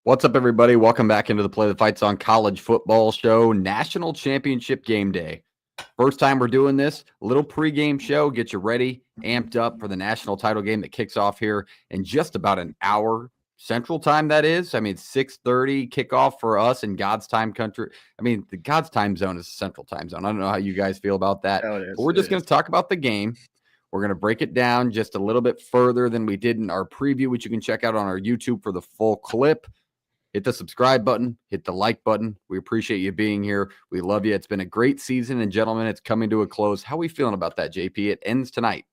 What's up, everybody? Welcome back into the Play the Fights on College Football Show, National Championship Game Day. First time we're doing this, a little pregame show, get you ready, amped up for the national title game that kicks off here in just about an hour Central Time, that is. I mean, 6:30 kickoff for us in God's time country. I mean, the God's time zone is Central Time zone. I don't know how you guys feel about that, but we're just going to talk about the game. We're going to break it down just a little bit further than we did in our preview, which you can check out on our YouTube for the full clip. Hit the subscribe button, hit the like button. We appreciate you being here. We love you. It's been a great season, and gentlemen, it's coming to a close. How are we feeling about that, JP? It ends tonight.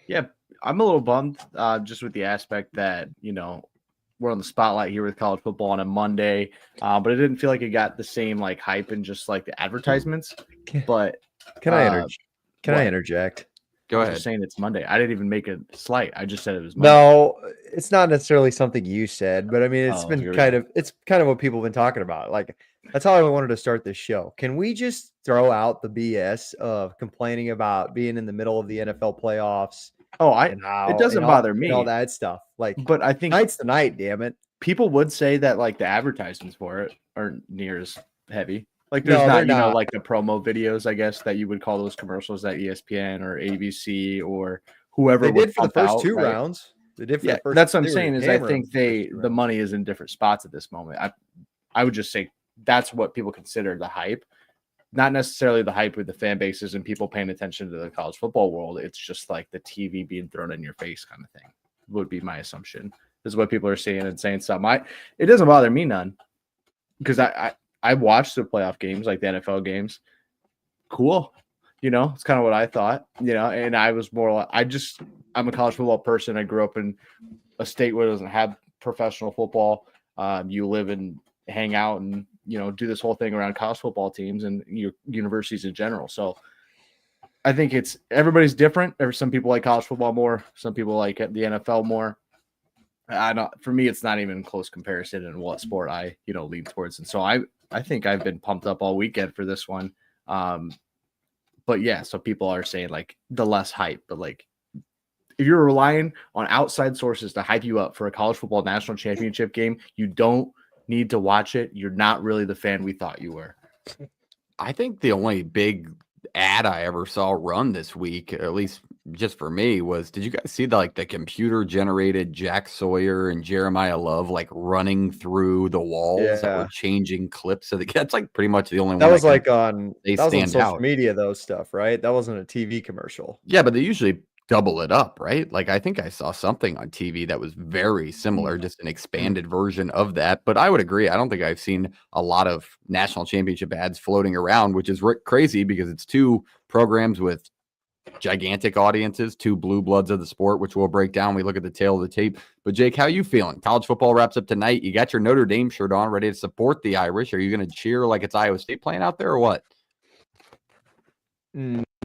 Yeah, I'm a little bummed just with the aspect that, we're on the spotlight here with college football on a Monday, but it didn't feel like it got the same hype and just like the advertisements. But Can I interject? Go ahead. Just saying it's Monday. I didn't even make a slight. I just said it was Monday. No, it's not necessarily something you said, but I mean, it's kind of what people have been talking about. Like, that's how I wanted to start this show. Can we just throw out the BS of complaining about being in the middle of the NFL playoffs? It doesn't bother me. All that stuff. But I think tonight's the night, damn it. People would say that the advertisements for it aren't near as heavy. There's not like the promo videos, I guess, that you would call those commercials that ESPN or ABC or whoever they did for the first two rounds. They did for the first. That's what I'm saying is I think the money is in different spots at this moment. I would just say that's what people consider the hype, not necessarily the hype with the fan bases and people paying attention to the college football world. It's just like the TV being thrown in your face kind of thing would be my assumption. This is what people are seeing and saying something. It doesn't bother me none because I watched the playoff games, like the NFL games. Cool. It's kind of what I thought, and I was more I'm a college football person. I grew up in a state where it doesn't have professional football. You live and hang out and, do this whole thing around college football teams and your universities in general. So I think everybody's different. There's some people like college football more. Some people like the NFL more. For me, it's not even close comparison in what sport I, lean towards. And so I think I've been pumped up all weekend for this one. But yeah, so people are saying the less hype, but if you're relying on outside sources to hype you up for a college football national championship game, you don't need to watch it. You're not really the fan we thought you were. I think the only big ad I ever saw run this week, at least just for me, was, did you guys see the computer generated Jack Sawyer and Jeremiah Love running through the walls that were changing clips of the? That's pretty much the only one that was on social media, those stuff, right? That wasn't a TV commercial. Yeah, but they usually double it up, right? I think I saw something on TV that was very similar, just an expanded version of that. But I would agree. I don't think I've seen a lot of national championship ads floating around, which is crazy because it's two programs with gigantic audiences, two blue bloods of the sport, which we'll break down. We look at the tail of the tape. But Jake, how are you feeling? College football wraps up tonight. You got your Notre Dame shirt on, ready to support the Irish. Are you going to cheer like it's Iowa State playing out there or what?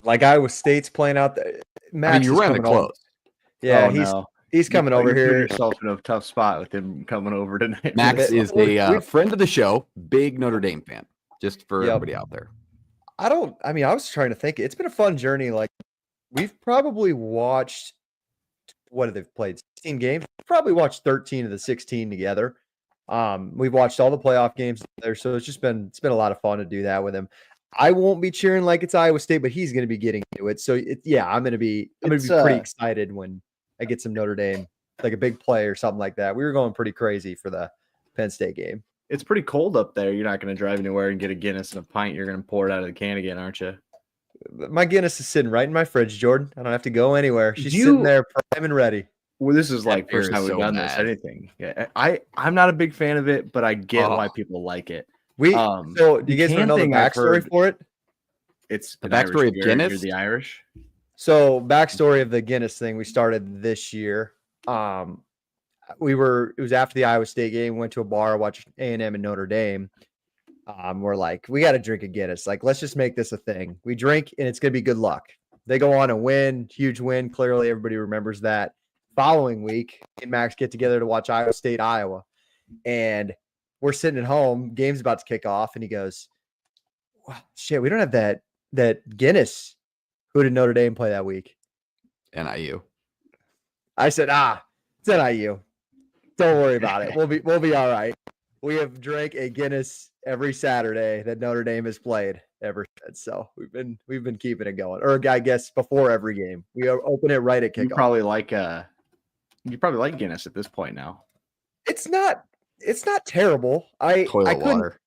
Like Iowa State's playing out there. Max, you're running close. Yeah, he's coming over here. You put yourself in a tough spot with him coming over tonight. Max is a friend of the show, big Notre Dame fan. Just for everybody out there. I was trying to think. It's been a fun journey. We've probably watched, what have they played? 16 games. We've probably watched 13 of the 16 together. We've watched all the playoff games there, so it's been a lot of fun to do that with him. I won't be cheering like it's Iowa State, but he's going to be getting into it. So I'm going to be pretty excited when I get some Notre Dame, like a big play or something like that. We were going pretty crazy for the Penn State game. It's pretty cold up there. You're not going to drive anywhere and get a Guinness and a pint. You're going to pour it out of the can again, aren't you? My Guinness is sitting right in my fridge, Jordan. I don't have to go anywhere. She's sitting there prime and ready. Well, this is first time we've done this. Anything. Yeah, I'm not a big fan of it, but I get why people like it. So do you guys want to know the backstory for it? It's the backstory of Guinness. You're the Irish. So backstory of the Guinness thing we started this year. It was after the Iowa State game. We went to a bar, watched A&M and Notre Dame. We're like, we got to drink a Guinness. Let's just make this a thing. We drink and it's going to be good luck. They go on and win, huge win. Clearly everybody remembers that. Following week, me and Max get together to watch Iowa State, Iowa. And we're sitting at home, game's about to kick off, and he goes, wow, shit, we don't have that Guinness. Who did Notre Dame play that week? NIU. I said, it's NIU. Don't worry about it. We'll be all right. We have drank a Guinness every Saturday that Notre Dame has played ever since. So we've been keeping it going. Or I guess before every game, we open it right at kickoff. You probably like Guinness at this point now. It's not terrible. I Toilet water.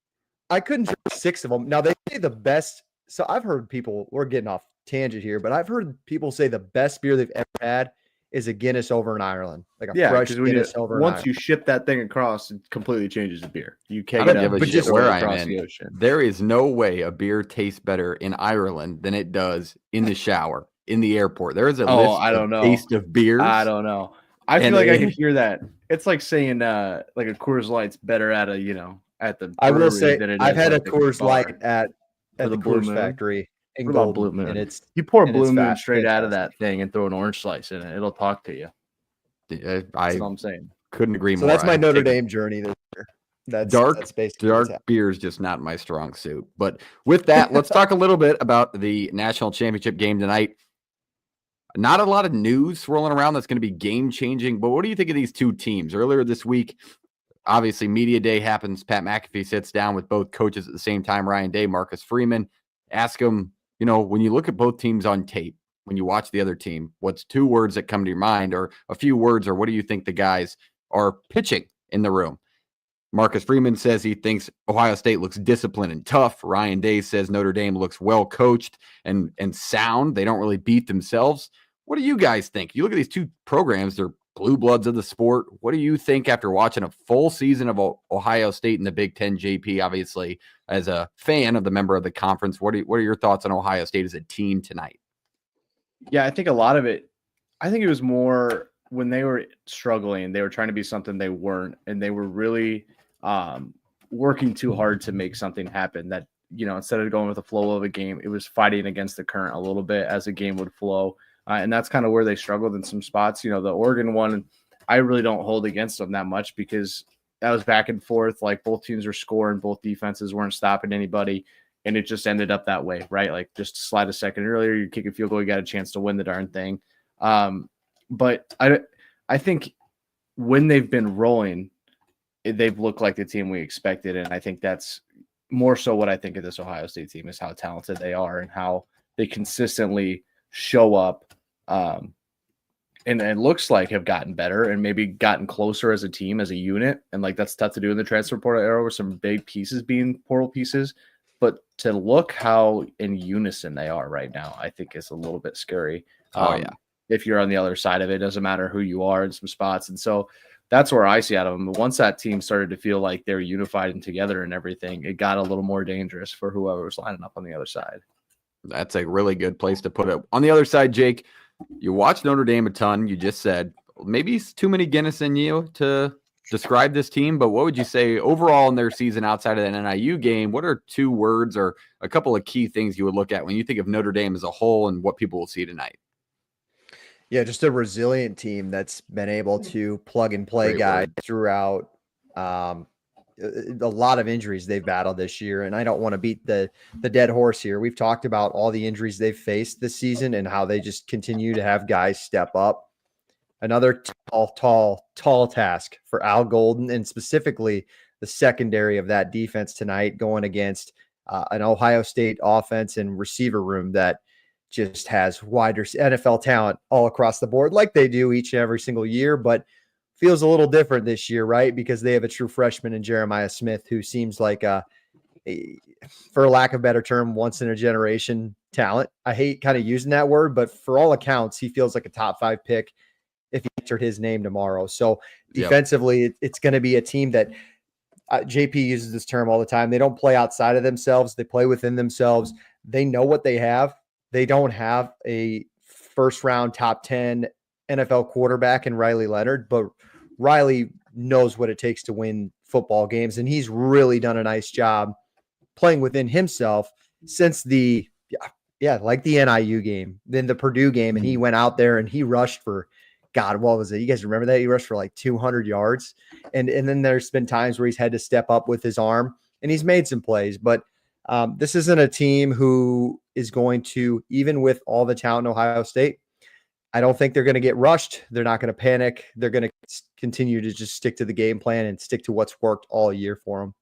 couldn't drink 6 of them. Now they say the best. So I've heard people. We're getting off tangent here, but I've heard people say the best beer they've ever had is a Guinness over in Ireland, like a fresh Guinness over. Once you ship that thing across, it completely changes the beer. You I can't don't give a but shit just where across I'm the in. ocean. There is no way a beer tastes better in Ireland than it does in the shower, in the airport. There is a list I don't of know. taste of beers. I don't know. I feel like I could hear that. It's like saying like a Coors Light's better at at the. I will say than it I've is had a like the Coors bar. Light at the the Blue Coors Moon. factory in What about Golden, Blue Moon? and it's You pour and it's Blue Moon fat- straight out of fantastic. that thing and throw an orange slice in it. It'll talk to you. I That's all I'm saying. couldn't agree more. So that's my I'd Notre take Dame journey this year. That's Dark- basically dark what's happening. beer is just not my strong suit. But with that, let's talk a little bit about the national championship game tonight. Not a lot of news rolling around that's going to be game changing, but what do you think of these two teams? Earlier this week, obviously media day happens. Pat McAfee sits down with both coaches at the same time, Ryan Day, Marcus Freeman, ask them, when you look at both teams on tape, when you watch the other team, what's 2 words that come to your mind, or a few words, or what do you think the guys are pitching in the room? Marcus Freeman says he thinks Ohio State looks disciplined and tough. Ryan Day says Notre Dame looks well coached and sound. They don't really beat themselves. What do you guys think? You look at these two programs, they're blue bloods of the sport. What do you think after watching a full season of Ohio State in the Big Ten, JP, obviously, as a fan of the member of the conference? What are your thoughts on Ohio State as a team tonight? Yeah, I think a lot of it, I think it was more when they were struggling, they were trying to be something they weren't, and they were really working too hard to make something happen that, instead of going with the flow of a game, it was fighting against the current a little bit as a game would flow. And that's kind of where they struggled in some spots. The Oregon one, I really don't hold against them that much because that was back and forth. Like both teams were scoring, both defenses weren't stopping anybody. And it just ended up that way, right? Like just slide a second earlier, you kick a field goal, you got a chance to win the darn thing. But I think when they've been rolling, they've looked like the team we expected. And I think that's more so what I think of this Ohio State team is how talented they are and how they consistently show up. And it looks like have gotten better and maybe gotten closer as a team, as a unit. And like, that's tough to do in the transfer portal era with some big pieces being portal pieces, but to look how in unison they are right now, I think is a little bit scary. If you're on the other side of it, doesn't matter who you are in some spots. And so that's where I see out of them. But once that team started to feel like they're unified and together and everything, it got a little more dangerous for whoever was lining up on the other side. That's a really good place to put it. On the other side, Jake, you watch Notre Dame a ton. You just said maybe it's too many Guinness in you to describe this team, but what would you say overall in their season outside of that NIU game? What are 2 words or a couple of key things you would look at when you think of Notre Dame as a whole and what people will see tonight? Yeah, just a resilient team that's been able to plug and play Great guys word. throughout. A lot of injuries they've battled this year, and I don't want to beat the dead horse here. We've talked about all the injuries they've faced this season and how they just continue to have guys step up. Another tall task for Al Golden, and specifically the secondary of that defense tonight, going against an Ohio State offense and receiver room that just has wider NFL talent all across the board, like they do each and every single year, but feels a little different this year, right? Because they have a true freshman in Jeremiah Smith, who seems like for lack of a better term, once in a generation talent. I hate kind of using that word, but for all accounts, he feels like a top 5 pick if he entered his name tomorrow. So defensively, it's going to be a team that JP uses this term all the time. They don't play outside of themselves. They play within themselves. They know what they have. They don't have a first round top 10 NFL quarterback in Riley Leonard, but Riley knows what it takes to win football games. And he's really done a nice job playing within himself since the NIU game, then the Purdue game. And he went out there and he rushed for, God, what was it? You guys remember that? He rushed for like 200 yards. And then there's been times where he's had to step up with his arm and he's made some plays, but this isn't a team who is going to, even with all the talent in Ohio State, I don't think they're going to get rushed. They're not going to panic. They're going to continue to just stick to the game plan and stick to what's worked all year for them.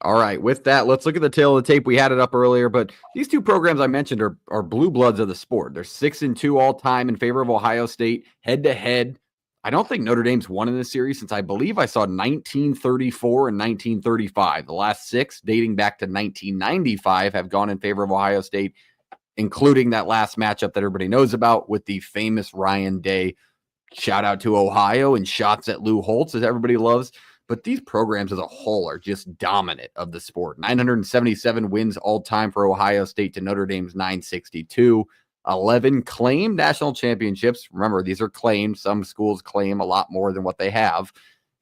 All right. With that, let's look at the tail of the tape. We had it up earlier, but these two programs I mentioned are blue bloods of the sport. They're 6-2 all time in favor of Ohio State head to head. I don't think Notre Dame's won in this series since I believe I saw 1934 and 1935. The last 6 dating back to 1995 have gone in favor of Ohio State, including that last matchup that everybody knows about with the famous Ryan Day shout out to Ohio and shots at Lou Holtz, as everybody loves. But these programs as a whole are just dominant of the sport. 977 wins all time for Ohio State to Notre Dame's 962. 11 claimed national championships. Remember, these are claimed. Some schools claim a lot more than what they have.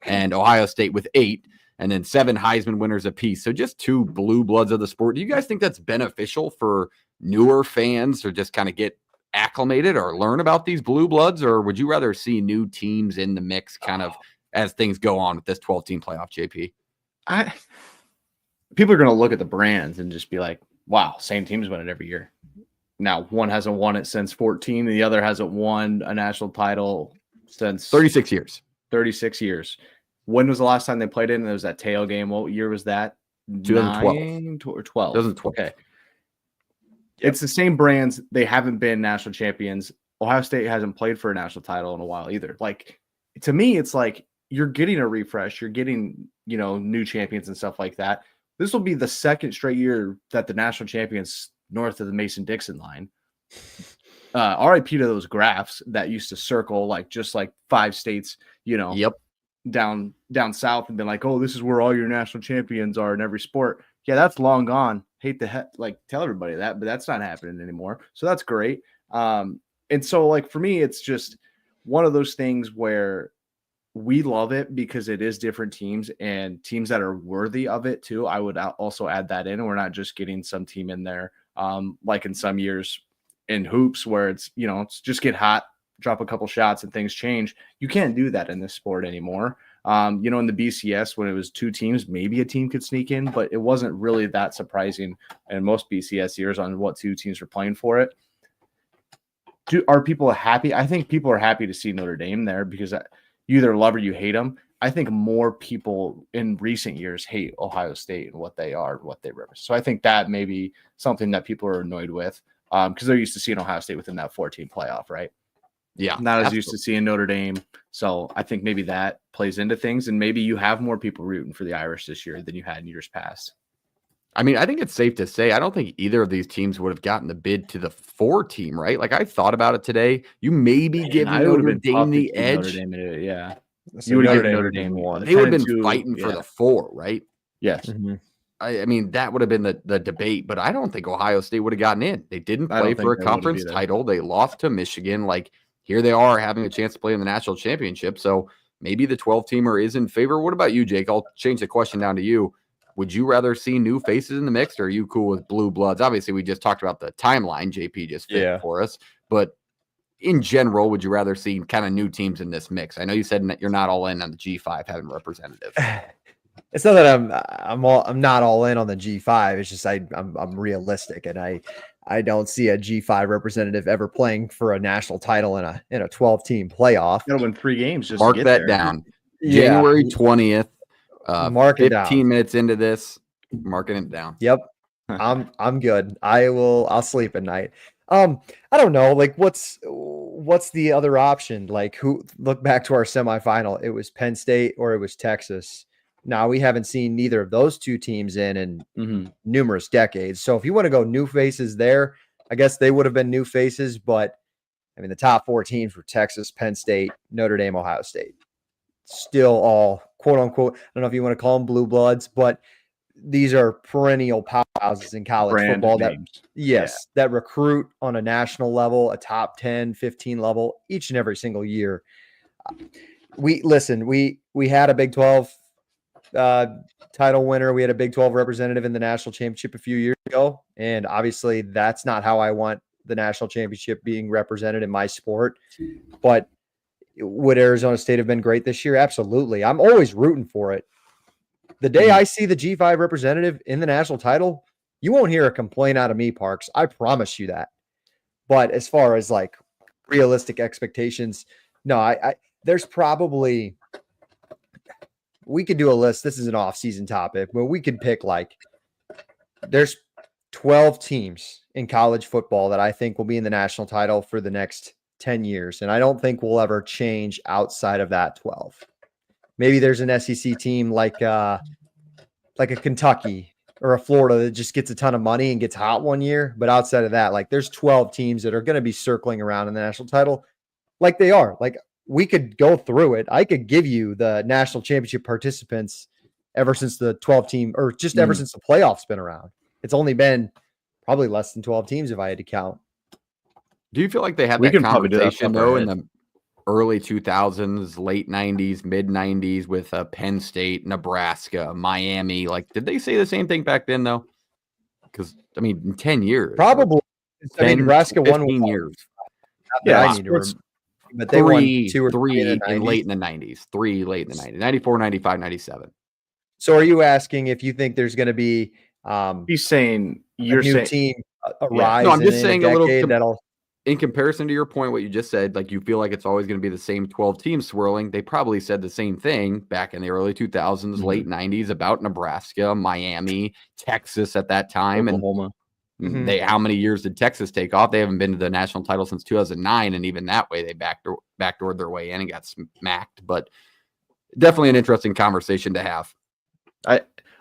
And Ohio State with 8. And then 7 Heisman winners apiece. So just 2 blue bloods of the sport. Do you guys think that's beneficial for newer fans or just kind of get acclimated or learn about these blue bloods? Or would you rather see new teams in the mix kind of as things go on with this 12-team playoff, JP? People are going to look at the brands and just be like, wow, same teams win it every year. Now, one hasn't won it since 14. And the other hasn't won a national title since 36 years. 36 years. When was the last time they played it? And it was that tail game. What year was that? 2012. Or 12. 2012. Okay. It's the same brands. They haven't been national champions. Ohio State hasn't played for a national title in a while either. Like, to me, it's like you're getting a refresh. You're getting, new champions and stuff like that. This will be the second straight year that the national champions north of the Mason-Dixon line. RIP to those graphs that used to circle just like 5 states, Yep. down south and been like, oh, this is where all your national champions are in every sport. Yeah, that's long gone. Hate to tell everybody that, but that's not happening anymore. So that's great. And so for me, it's just one of those things where we love it because it is different teams and teams that are worthy of it too. I would also add that in. We're not just getting some team in there like in some years in hoops where it's just get hot, drop a couple shots and things change. You can't do that in this sport anymore. In the BCS, when it was 2 teams, maybe a team could sneak in, but it wasn't really that surprising in most BCS years on what 2 teams were playing for it. Are people happy? I think people are happy to see Notre Dame there because you either love or you hate them. I think more people in recent years hate Ohio State and what they are, what they represent. So I think that may be something that people are annoyed with because they're used to seeing Ohio State within that 14 playoff, right? Yeah. Not as used to seeing Notre Dame. So I think maybe that plays into things. And maybe you have more people rooting for the Irish this year than you had in years past. I mean, I think it's safe to say I don't think either of these teams would have gotten the bid to the 4 team, right? I thought about it today. You maybe give Notre Dame the edge. Yeah. So You would Notre give Dame Notre would be Dame one. They would have been 10-2, fighting for the 4, right? Yes. Mm-hmm. I mean, that would have been the debate, but I don't think Ohio State would have gotten in. They didn't I don't play think for a they would have conference either. title. They lost to Michigan. Here they are having a chance to play in the national championship. So maybe the 12-teamer is in favor. What about you, Jake? I'll change the question down to you. Would you rather see new faces in the mix, or are you cool with blue bloods? Obviously, we just talked about the timeline JP just fit for us, but in general, would you rather see kind of new teams in this mix? I know you said that you're not all in on the G5 having representatives. It's not that I'm not all in on the G5. It's just I'm realistic, and I don't see a G5 representative ever playing for a national title in a 12-team playoff. You got to win 3 games just Mark to get that there. down. January 20th. Mark it 15 down. minutes into this, marking it down. Yep. I'm good. I'll sleep at night. I don't know, what's the other option? Who look back to our semifinal, it was Penn State or it was Texas. Now we haven't seen neither of those 2 teams in numerous decades. So if you want to go new faces there, I guess they would have been new faces, but I mean the top 4 teams were Texas, Penn State, Notre Dame, Ohio State. Still all quote unquote, I don't know if you want to call them blue bloods, but these are perennial powerhouses in college Brand football names. that recruit on a national level, a top 10, 15 level each and every single year. We had a Big 12 title winner. We had a Big 12 representative in the national championship a few years ago. And obviously that's not how I want the national championship being represented in my sport. But would Arizona State have been great this year? Absolutely. I'm always rooting for it. The day I see the G5 representative in the national title, you won't hear a complaint out of me, Parks. I promise you that. But as far as realistic expectations. No, I there's probably, we could do a list. This is an off-season topic, but we could pick there's 12 teams in college football that I think will be in the national title for the next 10 years. And I don't think we'll ever change outside of that 12. Maybe there's an SEC team like a Kentucky or a Florida that just gets a ton of money and gets hot one year. But outside of that, there's 12 teams that are going to be circling around in the national title like they are. We could go through it. I could give you the national championship participants ever since the 12 team, or just ever since the playoffs been around. It's only been probably less than 12 teams if I had to count. Do you feel like they had We that can probably do that conversation off our though in head. the early 2000s, late 90s, mid 90s with Penn State, Nebraska, Miami? Did they say the same thing back then though? Because I mean, in 10 years, Probably. 10, Nebraska won 15 years. Yeah, I need to remember, but they won two or three in the 90s. Late in the 90s, 3 late in the 90s, 94, 95, 97. So are you asking if you think there's going to be He's saying a new team arise? No, I'm just in saying a a little decade that'll. In comparison to your point, what you just said, you feel like it's always going to be the same 12 teams swirling. They probably said the same thing back in the early 2000s, late 90s about Nebraska, Miami, Texas at that time. Oklahoma. And how many years did Texas take off? They haven't been to the national title since 2009. And even that way, they backdoored their way in and got smacked. But definitely an interesting conversation to have.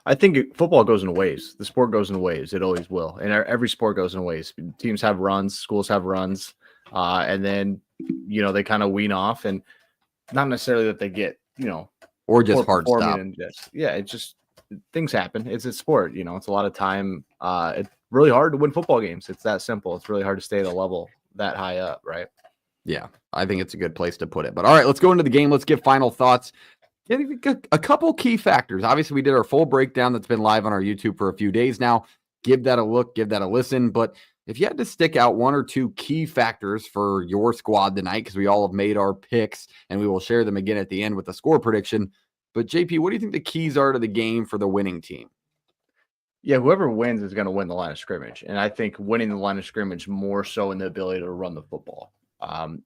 I think football goes in waves. The sport goes in waves. It always will. And every sport goes in waves. Teams have runs, schools have runs, and then, they kind of wean off, and not necessarily that they get, or just hard stop. And it's just things happen. It's a sport, it's a lot of time. It's really hard to win football games. It's that simple. It's really hard to stay at a level that high up, right? Yeah, I think it's a good place to put it. But all right, let's go into the game. Let's give final thoughts. A couple key factors. Obviously, we did our full breakdown that's been live on our YouTube for a few days now. Give that a look, give that a listen. But if you had to stick out one or two key factors for your squad tonight, because we all have made our picks and we will share them again at the end with the score prediction. But JP, what do you think the keys are to the game for the winning team? Yeah, whoever wins is going to win the line of scrimmage. And I think winning the line of scrimmage more so in the ability to run the football.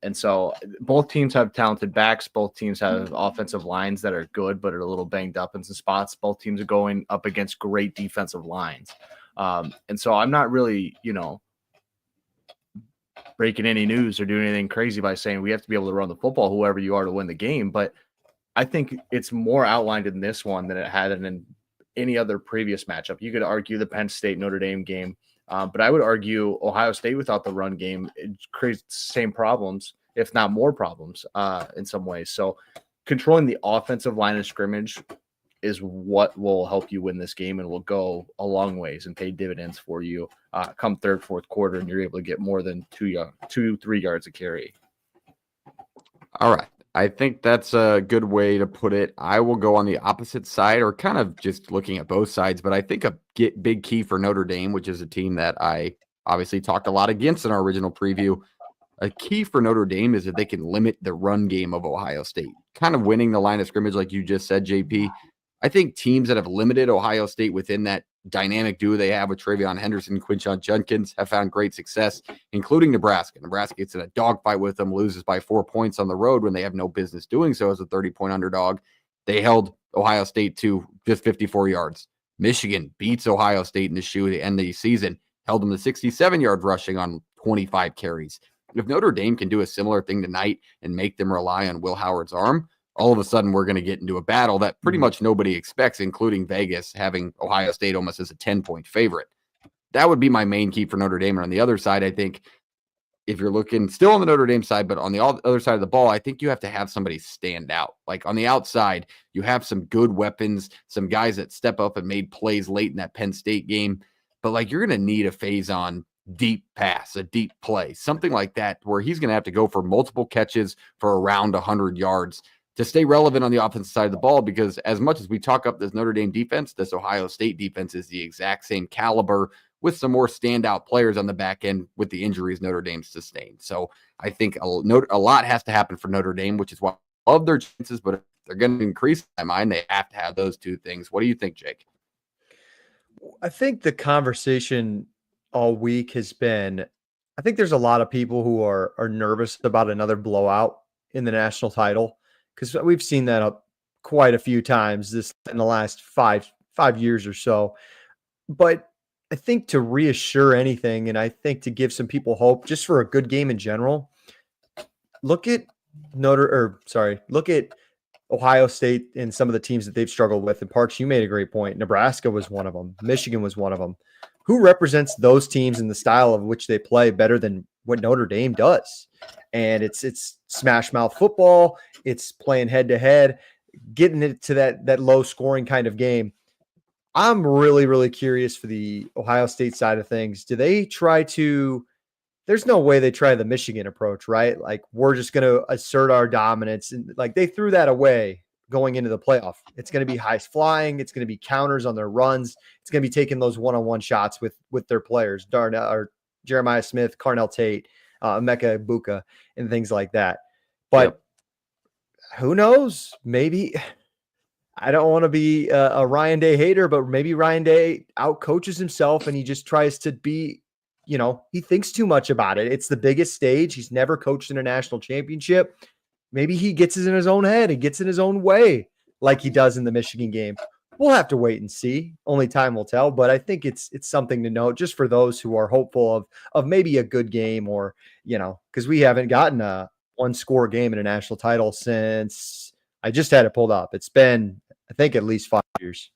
And so both teams have talented backs. Both teams have offensive lines that are good, but are a little banged up in some spots. Both teams are going up against great defensive lines. And so I'm not really, breaking any news or doing anything crazy by saying we have to be able to run the football, whoever you are, to win the game. But I think it's more outlined in this one than it had in any other previous matchup. You could argue the Penn State Notre Dame game. But I would argue Ohio State without the run game, it creates the same problems, if not more problems, in some ways. So controlling the offensive line of scrimmage is what will help you win this game and will go a long ways and pay dividends for you come third, fourth quarter, and you're able to get more than 2-3 yards a carry. All right. I think that's a good way to put it. I will go on the opposite side, or kind of just looking at both sides, but I think a big key for Notre Dame, which is a team that I obviously talked a lot against in our original preview, a key for Notre Dame is that they can limit the run game of Ohio State, kind of winning the line of scrimmage like you just said, JP. I think teams that have limited Ohio State within that dynamic duo they have with Travion Henderson, Quinshon Judkins have found great success, including Nebraska. Nebraska gets in a dogfight with them, loses by 4 points on the road when they have no business doing so as a 30-point underdog. They held Ohio State to just 54 yards. Michigan beats Ohio State in the shoe at the end of the season, held them to 67 yards rushing on 25 carries. If Notre Dame can do a similar thing tonight and make them rely on Will Howard's arm, all of a sudden we're going to get into a battle that pretty much nobody expects, including Vegas having Ohio State almost as a 10-point favorite. That would be my main key for Notre Dame. And on the other side, I think if you're looking still on the Notre Dame side, but on the other side of the ball, I think you have to have somebody stand out. Like on the outside, you have some good weapons, some guys that step up and made plays late in that Penn State game. But you're going to need a Faison deep pass, a deep play, something like that, where he's going to have to go for multiple catches for around 100 yards to stay relevant on the offensive side of the ball, because as much as we talk up this Notre Dame defense, this Ohio State defense is the exact same caliber with some more standout players on the back end with the injuries Notre Dame sustained. So I think a lot has to happen for Notre Dame, which is why I love their chances, but if they're going to increase in my mind, they have to have those two things. What do you think, Jake? I think the conversation all week has been, I think there's a lot of people who are nervous about another blowout in the national title because we've seen that up quite a few times this in the last five years or so. But I think to reassure anything, and I think to give some people hope, just for a good game in general, look at look at Ohio State and some of the teams that they've struggled with. And Parks, you made a great point. Nebraska was one of them. Michigan was one of them. Who represents those teams and the style of which they play better than what Notre Dame does? And it's smash mouth football. It's playing head to head, getting it to that low scoring kind of game. I'm really, really curious for the Ohio State side of things. Do they try to? There's no way they try the Michigan approach, right? Like, we're just going to assert our dominance. And like, they threw that away going into the playoff. It's going to be high flying. It's going to be counters on their runs. It's going to be taking those one-on-one shots with their players, Darnell or Jeremiah Smith, Carnell Tate, Emeka Egbuka, and things like that. But who knows? Maybe I don't want to be a Ryan Day hater, but maybe Ryan Day outcoaches himself and he just tries to be, he thinks too much about it. It's the biggest stage. He's never coached in a national championship. Maybe he gets it in his own head and gets in his own way like he does in the Michigan game. We'll have to wait and see. Only time will tell. But I think it's something to note just for those who are hopeful of maybe a good game or, because we haven't gotten a one-score game in a national title since I just had it pulled up. It's been, I think, at least 5 years.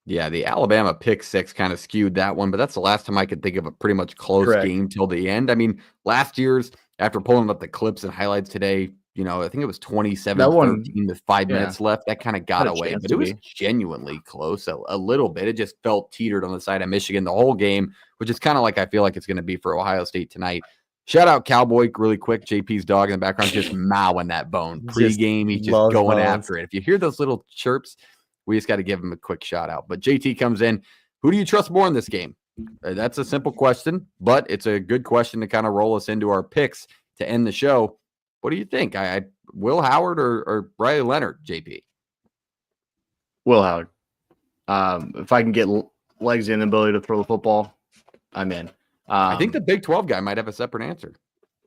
Yeah, the Alabama pick six kind of skewed that one, but that's the last time I could think of a pretty much close game till the end. I mean, last year's, after pulling up the clips and highlights today, I think it was 27-13 with 5 minutes left. That kind of got away, but it was genuinely close a little bit. It just felt teetered on the side of Michigan the whole game, which is kind of like I feel like it's going to be for Ohio State tonight. Shout out Cowboy really quick. JP's dog in the background just mowing that bone. Pre-game, he's just going after it. If you hear those little chirps, we just got to give him a quick shout out. But JT comes in. Who do you trust more in this game? That's a simple question, but it's a good question to kind of roll us into our picks to end the show. What do you think? Will Howard or Riley Leonard, JP? Will Howard. If I can get legs and the ability to throw the football, I'm in. I think the Big 12 guy might have a separate answer.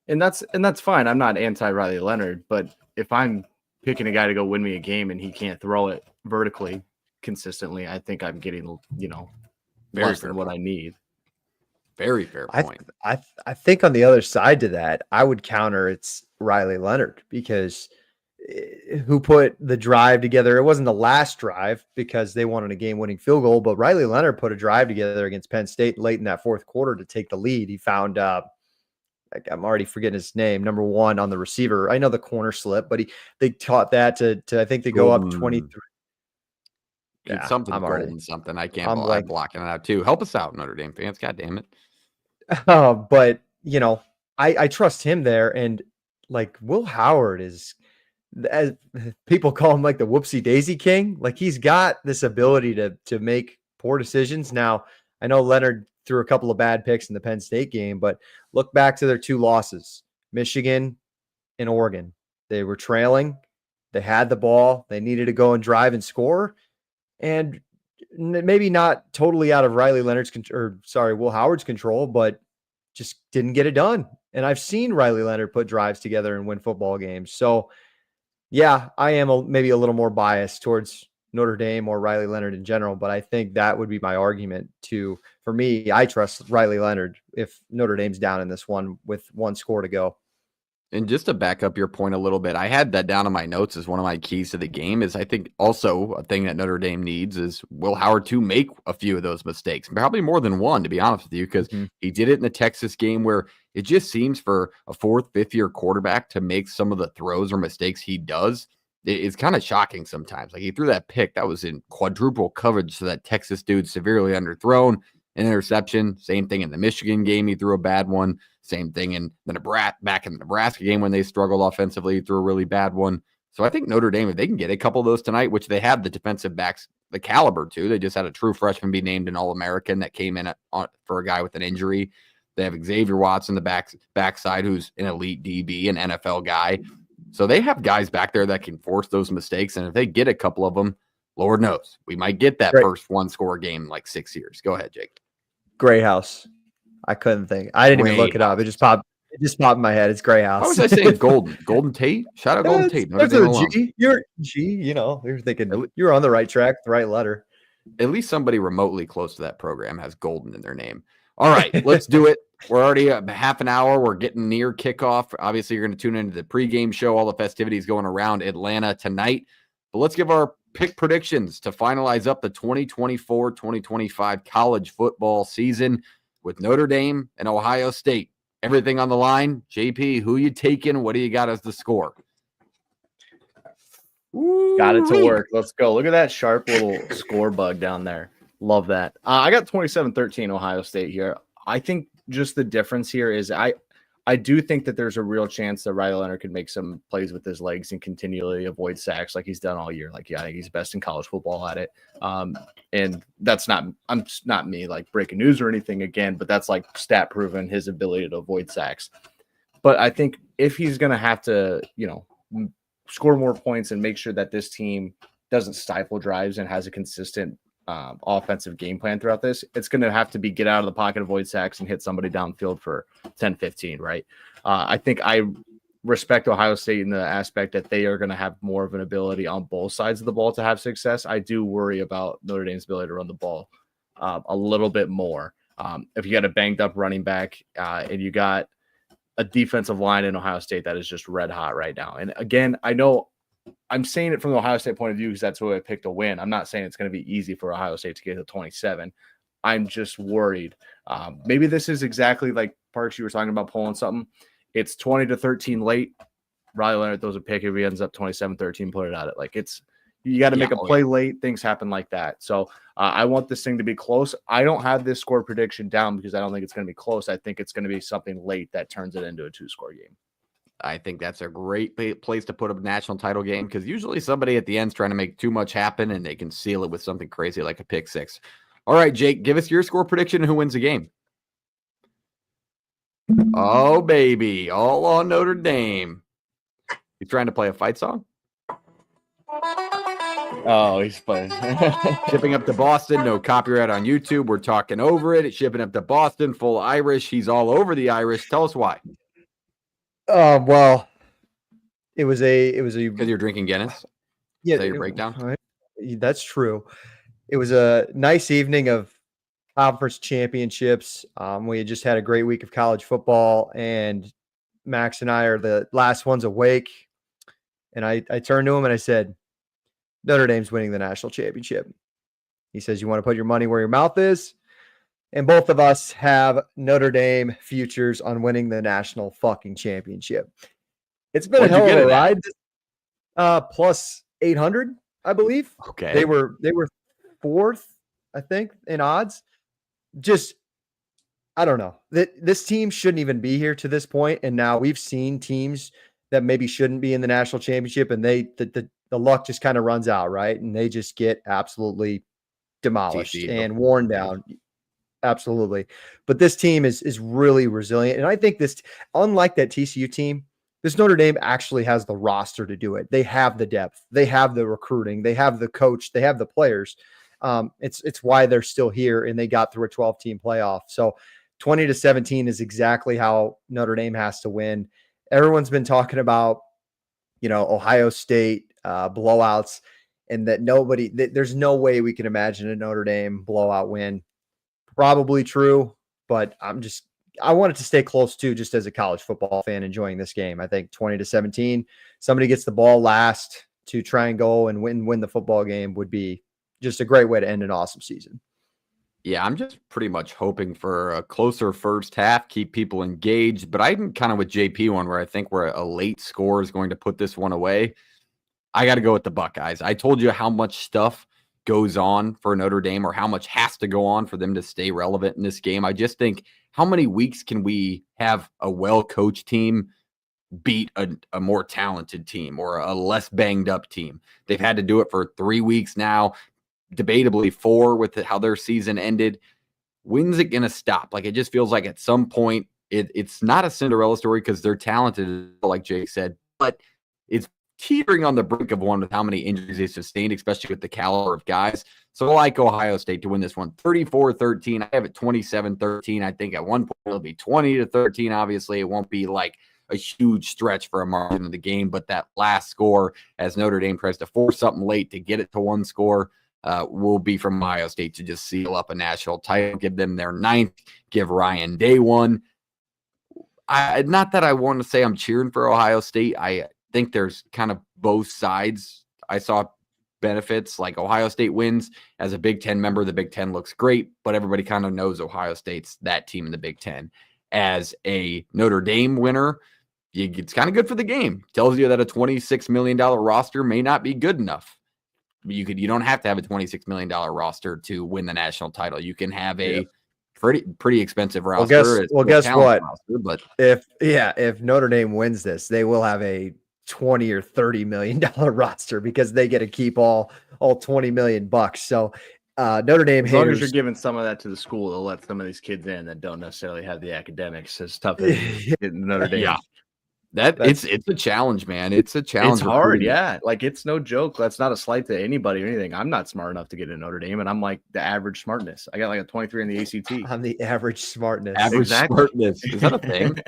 And that's fine. I'm not anti Riley Leonard, but if I'm picking a guy to go win me a game and he can't throw it vertically consistently, I think I'm getting, less than what I need. Very fair point. I think on the other side to that, I would counter it's Riley Leonard because who put the drive together. It wasn't the last drive because they wanted a game-winning field goal, but Riley Leonard put a drive together against Penn State late in that fourth quarter to take the lead. He found I'm already forgetting his name, number one on the receiver. I know the corner slip, but they taught that to I think they go up 23. Yeah, something golden something. I can't. I'm blocking it out too. Help us out, Notre Dame fans. God damn it. But I trust him there, and like Will Howard is, as people call him, like the whoopsie daisy king. Like he's got this ability to make poor decisions. Now I know Leonard threw a couple of bad picks in the Penn State game, but look back to their two losses, Michigan and Oregon. They were trailing. They had the ball. They needed to go and drive and score. And maybe not totally out of Will Howard's control, but just didn't get it done. And I've seen Riley Leonard put drives together and win football games. So yeah, I am maybe a little more biased towards Notre Dame or Riley Leonard in general, but I think that would be my argument for me, I trust Riley Leonard if Notre Dame's down in this one with one score to go. And just to back up your point a little bit, I had that down in my notes as one of my keys to the game is I think also a thing that Notre Dame needs is Will Howard to make a few of those mistakes, probably more than one, to be honest with you, because he did it in the Texas game where it just seems for a fourth, fifth-year quarterback to make some of the throws or mistakes he does. It's kind of shocking sometimes. Like he threw that pick that was in quadruple coverage, so that Texas dude severely underthrown. An interception, same thing in the Michigan game. He threw a bad one. Same thing in the Nebraska game when they struggled offensively. He threw a really bad one. So I think Notre Dame, if they can get a couple of those tonight, which they have the defensive backs, the caliber to, they just had a true freshman be named an All-American that came in for a guy with an injury. They have Xavier Watson, the backside, who's an elite DB, an NFL guy. So they have guys back there that can force those mistakes. And if they get a couple of them, Lord knows, we might get that first one-score game in like 6 years. Go ahead, Jake. Gray House. I couldn't think. I didn't even look it up. It just popped. It just popped in my head. It's Gray House. Why was I saying Golden? Golden Tate? Shout out Golden Tate. Notre That's Dame a alum. G. You're G. You know, you're thinking you're on the right track, the right letter. At least somebody remotely close to that program has Golden in their name. All right, let's do it. We're already at half an hour. We're getting near kickoff. Obviously, you're going to tune into the pregame show. All the festivities going around Atlanta tonight. But let's give our pick predictions to finalize up the 2024-2025 college football season with Notre Dame and Ohio State. Everything on the line. JP, who you taking? What do you got as the score? Got it to work. Let's go. Look at that sharp little score bug down there. Love that. I got 27-13 Ohio State here. I think just the difference here is I do think that there's a real chance that Riley Leonard could make some plays with his legs and continually avoid sacks like he's done all year. Like, yeah, I think he's best in college football at it. And that's not me like breaking news or anything again, but that's like stat proven his ability to avoid sacks. But I think if he's going to have to, score more points and make sure that this team doesn't stifle drives and has a consistent offensive game plan throughout this, it's going to have to be get out of the pocket, avoid sacks, and hit somebody downfield for 10-15, right? I think I respect Ohio State in the aspect that they are going to have more of an ability on both sides of the ball to have success. I do worry about Notre Dame's ability to run the ball a little bit more. If you got a banged up running back and you got a defensive line in Ohio State that is just red hot right now. And again, I know I'm saying it from the Ohio State point of view because that's who I picked to win. I'm not saying it's going to be easy for Ohio State to get to 27. I'm just worried. Maybe this is exactly like Parks, you were talking about pulling something. It's 20-13 late. Riley Leonard throws a pick. If he ends up 27-13, put it at it. Like you got to make a play late. Things happen like that. So I want this thing to be close. I don't have this score prediction down because I don't think it's going to be close. I think it's going to be something late that turns it into a 2-score game. I think that's a great place to put a national title game because usually somebody at the end's trying to make too much happen and they can seal it with something crazy like a pick six. All right, Jake, give us your score prediction and who wins the game. Oh, baby, all on Notre Dame. You trying to play a fight song? Oh, he's playing. Shipping up to Boston, no copyright on YouTube. We're talking over it. It's shipping up to Boston, full Irish. He's all over the Irish. Tell us why. Well, it was because you're drinking Guinness. Yeah, is that your breakdown? That's true. It was a nice evening of conference championships. We had just had a great week of college football, and Max and I are the last ones awake. And I turned to him and I said, Notre Dame's winning the national championship. He says, you want to put your money where your mouth is? And both of us have Notre Dame futures on winning the national fucking championship. It's been a hell of a ride. Plus 800, I believe. Okay. They were fourth, I think, in odds. Just, I don't know. This team shouldn't even be here to this point. And now we've seen teams that maybe shouldn't be in the national championship, and the luck just kind of runs out, right? And they just get absolutely demolished and worn down. Absolutely. But this team is really resilient. And I think unlike that TCU team, this Notre Dame actually has the roster to do it. They have the depth. They have the recruiting. They have the coach. They have the players. It's why they're still here, and they got through a 12-team playoff. So 20-17 is exactly how Notre Dame has to win. Everyone's been talking about, Ohio State blowouts, and that there's no way we can imagine a Notre Dame blowout win. Probably true, but I want it to stay close too, just as a college football fan enjoying this game. I think 20-17, somebody gets the ball last to try and go and win the football game would be just a great way to end an awesome season. Yeah, I'm just pretty much hoping for a closer first half, keep people engaged. But I'm kind of with JP one where I think where a late score is going to put this one away. I got to go with the Buckeyes. I told you how much stuff goes on for Notre Dame or how much has to go on for them to stay relevant in this game. I just think how many weeks can we have a well-coached team beat a more talented team or a less banged up team? They've had to do it for 3 weeks now. Debatably 4 with how their season ended. When's it going to stop? Like, it just feels like at some point it's not a Cinderella story because they're talented, like Jake said, but it's teetering on the brink of one with how many injuries they sustained, especially with the caliber of guys. So I like Ohio State to win this one 34-13. I have it 27-13. I think at one point it'll be 20-13. Obviously, it won't be like a huge stretch for a margin of the game, but that last score, as Notre Dame tries to force something late to get it to one score, will be from Ohio State to just seal up a national title, give them their 9th, give Ryan Day one. Not that I want to say I'm cheering for Ohio State. I think there's kind of both sides. I saw benefits like Ohio State wins as a Big Ten member. The Big Ten looks great, but everybody kind of knows Ohio State's that team in the Big Ten. As a Notre Dame winner, it's kind of good for the game. Tells you that a $26 million roster may not be good enough. You don't have to have a $26 million roster to win the national title. You can have a pretty expensive roster. Well, guess what? Roster, but if Notre Dame wins this, they will have a $20 or $30 million roster because they get to keep all $20 million. So Notre Dame as long as you're giving some of that to the school, they'll let some of these kids in that don't necessarily have the academics as tough as getting Notre Dame. Yeah. It's a challenge, man. It's a challenge. It's hard, yeah. Like, it's no joke. That's not a slight to anybody or anything. I'm not smart enough to get into Notre Dame, and I'm like the average smartness. I got like a 23 in the ACT. I'm the average smartness. Smartness. Is that a thing?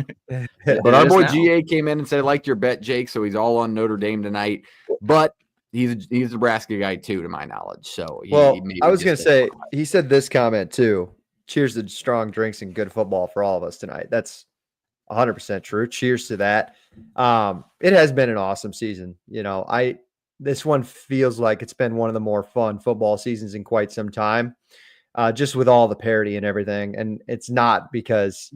But our boy GA came in and said, I liked your bet, Jake. So he's all on Notre Dame tonight. But he's a Nebraska guy too, to my knowledge. So I was going to say, he said this comment too. Cheers to strong drinks and good football for all of us tonight. That's 100% true. Cheers to that. It has been an awesome season. This one feels like it's been one of the more fun football seasons in quite some time, just with all the parity and everything. And it's not because,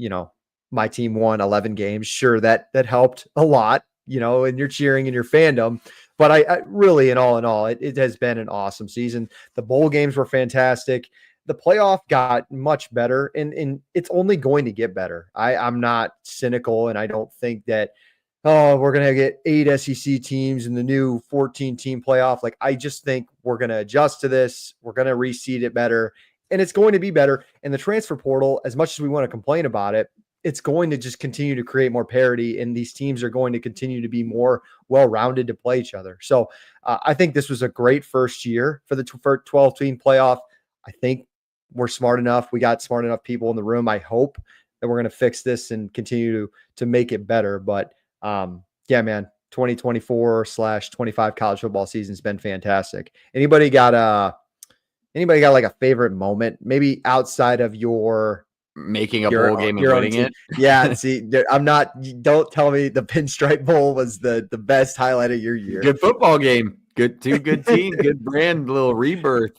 my team won 11 games. Sure, that helped a lot, and you're cheering in your fandom. But I really, in all, it has been an awesome season. The bowl games were fantastic. The playoff got much better, and it's only going to get better. I'm not cynical, and I don't think that, we're going to get 8 SEC teams in the new 14-team playoff. Like, I just think we're going to adjust to this. We're going to reseed it better, and it's going to be better. And the transfer portal, as much as we want to complain about it, it's going to just continue to create more parity, and these teams are going to continue to be more well-rounded to play each other. So I think this was a great first year for the 12-team playoff. I think we're smart enough. We got smart enough people in the room. I hope that we're going to fix this and continue to make it better. But yeah, man, 2024/25 college football season's been fantastic. Anybody got like a favorite moment, maybe outside of your making a bowl game and winning it? Yeah. See, don't tell me the Pinstripe Bowl was the best highlight of your year. Good football game. Good team, good brand, little rebirth.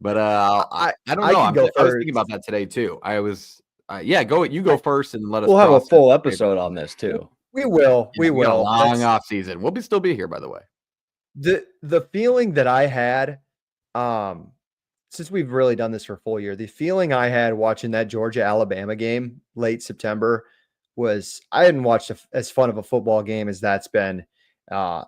But I don't know. I was thinking about that today too. I was, you go first and let us. We'll have a full episode on this too. We will. We will. A long off season. We'll still be here, by the way. The feeling that I had, since we've really done this for a full year, the feeling I had watching that Georgia-Alabama game late September was I hadn't watched as fun of a football game as that's been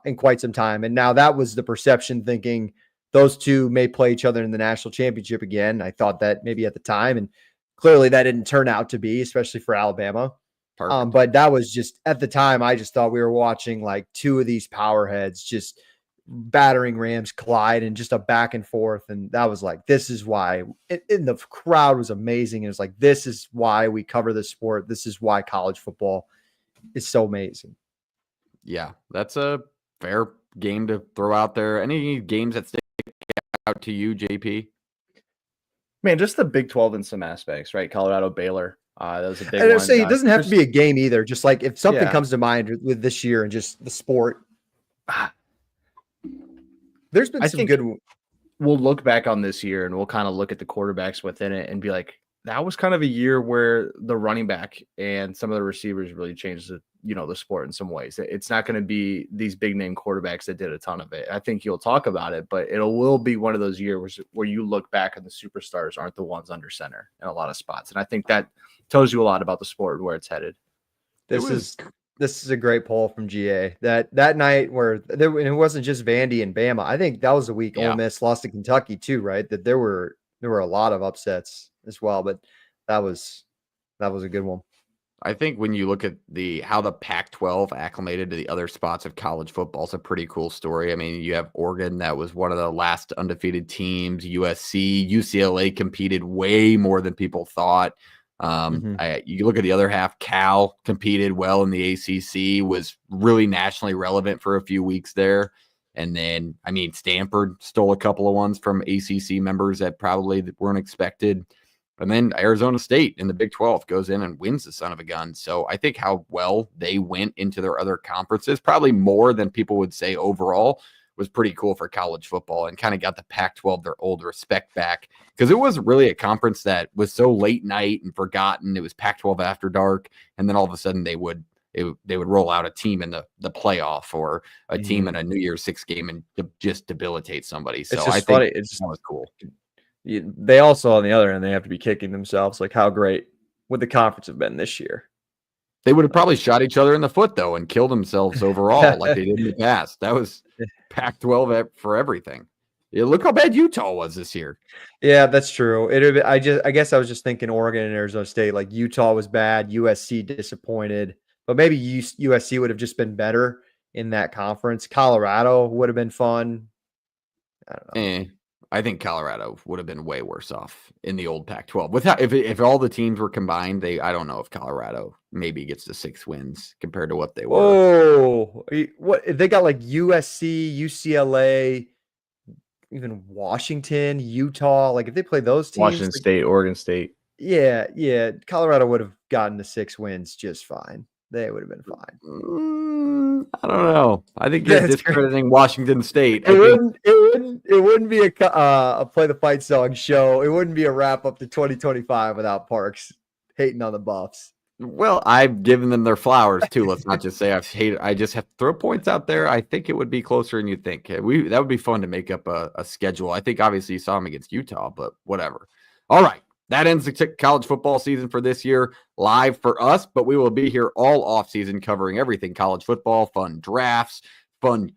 in quite some time. And now that was the perception, thinking those two may play each other in the national championship again. I thought that maybe at the time, and clearly that didn't turn out to be, especially for Alabama. But that was just, at the time, I just thought we were watching like two of these powerheads just battering Rams collide and just a back and forth. And that was like, this is why the crowd was amazing. It was like, this is why we cover this sport. This is why college football is so amazing. Yeah, that's a fair game to throw out there. Any games that stick out to you, JP? Man, just the Big 12 in some aspects, right? Colorado, Baylor. That was a big one. I say it doesn't have to be a game either. Just like if something comes to mind with this year and just the sport. There's been some good. We'll look back on this year and we'll kind of look at the quarterbacks within it and be like, that was kind of a year where the running back and some of the receivers really changed the sport in some ways. It's not going to be these big name quarterbacks that did a ton of it. I think you'll talk about it, but it will be one of those years where you look back and the superstars aren't the ones under center in a lot of spots. And I think that tells you a lot about the sport and where it's headed. This is a great poll from GA. That night where it wasn't just Vandy and Bama. I think that was the week Ole Miss lost to Kentucky too, right? That there were a lot of upsets as well, but that was a good one. I think when you look at how the Pac-12 acclimated to the other spots of college football, it's a pretty cool story. I mean, you have Oregon that was one of the last undefeated teams. USC, UCLA competed way more than people thought. You look at the other half. Cal competed well in the ACC, was really nationally relevant for a few weeks there. And then, I mean, Stanford stole a couple of ones from ACC members that probably weren't expected. And then Arizona State in the Big 12 goes in and wins the son of a gun. So I think how well they went into their other conferences, probably more than people would say overall, was pretty cool for college football and kind of got the Pac-12 their old respect back, because it was really a conference that was so late night and forgotten. It was Pac-12 after dark, and then all of a sudden they would roll out a team in the playoff or a team in a New Year's Six game and just debilitate somebody. So I think funny. that was cool. They also, on the other end, they have to be kicking themselves. Like, how great would the conference have been this year? They would have probably shot each other in the foot, though, and killed themselves overall like they did in the past. That was Pac-12 for everything. Yeah, look how bad Utah was this year. Yeah, that's true. I guess I was just thinking Oregon and Arizona State. Like, Utah was bad, USC disappointed, but maybe USC would have just been better in that conference. Colorado would have been fun. I don't know. I think Colorado would have been way worse off in the old Pac-12. If all the teams were combined, I don't know if Colorado maybe gets to 6 wins compared to what they were. Oh, what if they got like USC, UCLA, even Washington, Utah? Like, if they play those teams, Washington State, Oregon State. Yeah, Colorado would have gotten to 6 wins just fine. They would have been fine. I don't know. I think you're discrediting Washington State. It wouldn't be a play the fight song show. It wouldn't be a wrap up to 2025 without Parks hating on the Buffs. Well, I've given them their flowers too. Let's not just say I just have to throw points out there. I think it would be closer than you think. That would be fun to make up a schedule. I think obviously you saw them against Utah, but whatever. All right. That ends the college football season for this year live for us, but we will be here all off season covering everything college football, fun drafts, fun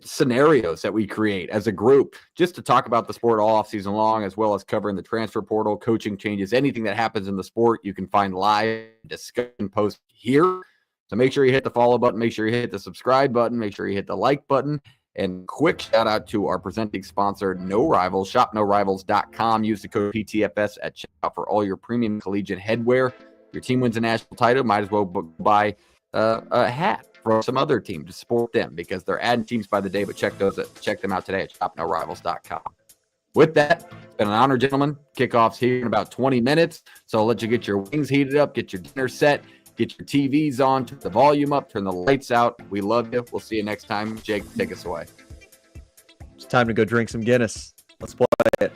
scenarios that we create as a group just to talk about the sport all off season long, as well as covering the transfer portal, coaching changes, anything that happens in the sport. You can find live discussion posts here. So make sure you hit the follow button, make sure you hit the subscribe button, make sure you hit the like button. And quick shout out to our presenting sponsor, No Rivals, shopnorivals.com. Use the code PTFS at checkout for all your premium collegiate headwear. Your team wins a national title, might as well buy a hat from some other team to support them, because they're adding teams by the day. But check them out today at shopnorivals.com. With that, it's been an honor, gentlemen. Kickoff's here in about 20 minutes. So I'll let you get your wings heated up, get your dinner set, get your TVs on, turn the volume up, turn the lights out. We love you. We'll see you next time. Jake, take us away. It's time to go drink some Guinness. Let's play it.